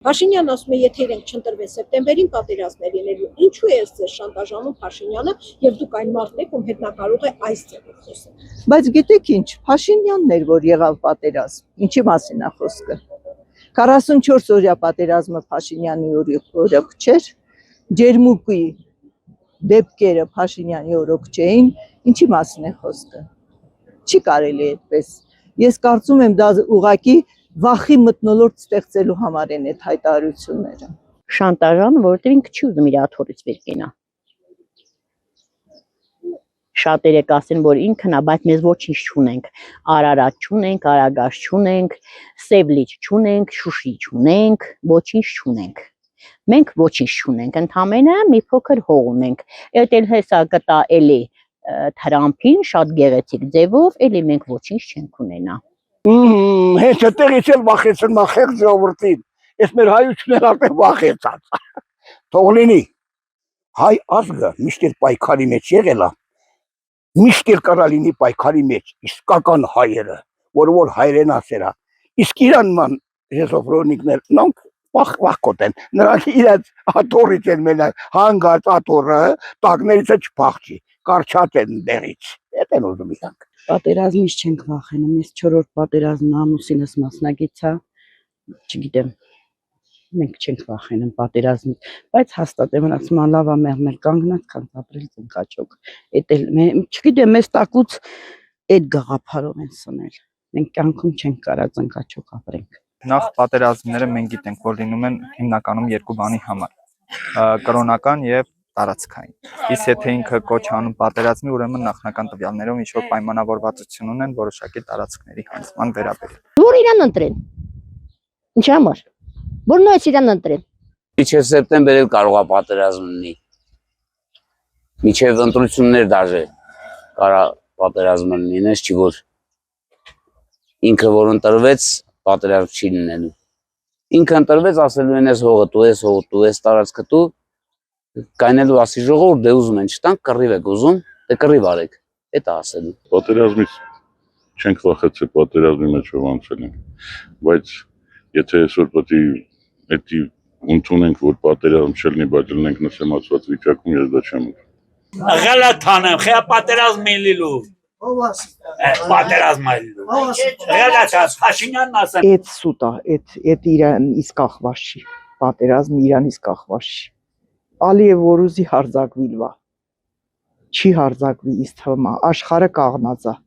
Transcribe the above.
Փաշինյանն ասում է, եթե իրենք չընտրվեն սեպտեմբերին պատերազմ է լինելու, ինչու է ձեզ շանտաժանում Փաշինյանը եւ դուք այն մարդն եք, ում հետ նա կարող է այս ձևով խոսել։ Բայց գիտեք ինչ, Փաշինյանն էր, որ եղավ պատերազմ։ Ինչի մասին է խոսքը։ 44 օրյա պատերազմը Փաշինյանի օրոք չէր, Ջերմուկի դեպքերը Փաշինյանի օրոք չէին, ինչի մասին է խոսքը։ Չի կարելի այդպես։ Ես կարծում եմ դա ուղղակի վախի մթնոլորտ ստեղծելու համար են այդ հայտարարությունները։ Շանտաժան, որովհետև ինքը չի ուզում իր աթոռից վեր կենա։ Շատերը կասեն, որ ինքն է, բայց մեզ ոչինչ չունենք։ Արարատ չունենք, Արագաշ չունենք, Սևլիչ չունենք, Շուշի չունենք, ոչինչ չունենք։ Մենք ոչինչ չունենք, ընդամենը մի փոքր հող ունենք։ Այդ էլ հեսա կտա էլի Թրամփին շատ գեղեցիկ ձևով, էլի մենք ոչինչ չենք ունենա։ Հենց այդտեղից էլ վախեցան մախեղ ժողովրդին։ Այս մեր հայությունն արդեն վախեցած։ Թող լինի։ Հայ ազգը միշտ էլ պայքարի մեջ եղել է։ Միշտ էլ կարա լինի պայքարի մեջ իսկական հայերը, որ հայրենասեր է։ Իսկ իրանման ժեսոֆրոնիկներ նոնք վախկոտ են։ Նրանք իրաց աթոռից են մենակ հանգած աթոռը տակներից չփախչի, կարճած են դեղից։ Էդ են ուզում իրանք։ Պատերազմից չենք վախենում, ես 4-րդ պատերազմն ամուսինս մասնագետ է, չգիտեմ, մենք չենք վախենում պատերազմից, բայց հաստատ եմ ասում, լավ է մեղմել կանգնած, քան ապրել ծնկաճոկ։ Էդ էլ չգիտեմ, մեզ տակուց այդ գաղափարով են սնել։ Մենք կյանքում չենք կարա ծնկաճոկ ապրենք։ Նախ պատերազմները մենք գիտենք, որ լինում են հիմնականում երկու բանի համար՝ կրոնական եւ տարածքային։ Իսկ եթե ինքը կոչ անում պատերազմի, ուրեմն նախնական տվյալներով ինչ որ պայմանավորվածություն ունեն որոշակի տարածքների հանձնման վերաբերյալ։ Որ իրան ընտրեն։ Ինչ համար։ Որ նույնիսկ իրան ընտրեն։ Մինչև սեպտեմբեր էլ կարող է պատերազմ լինի։ Մինչև ընտրություններ դաժե կարա պատերազմ լինի, չի որ ինքը որ ընտրվեց պատերազմ չի լինելու։ Ինքը ընտրվեց ասելու են ես հողը դու ես տարածքը դու կայնելու ասի ժողովուրդ դե ուզում են չտանք կռիվ եք ուզում, դե կռիվ արեք, էդ է ասելու։ Պատերազմից չենք վախեցել, պատերազմի մեջով անցել ենք, բայց եթե այսօր պետք է էդի ընդունենք, որ պատերազմ չլինի, բայց լինենք նսեմացված վիճակում, ես դա չեմ ուզում։ Գալաթանը, խե պատերազմ է լինելու։ Ով ասի։ Պատերազմ է լինելու։ Գալաթան, Փաշինյանն ասա։ Այդ սուտ է, այդ Իրան իսկ ախվաշ չի, պատերազմը Իրան իսկ ախվաշ չի։ Ալիև որ ուզի հարձակվի լվա, չի հարձակվի, իսկ թվում է, աշխարհը կաղնած է։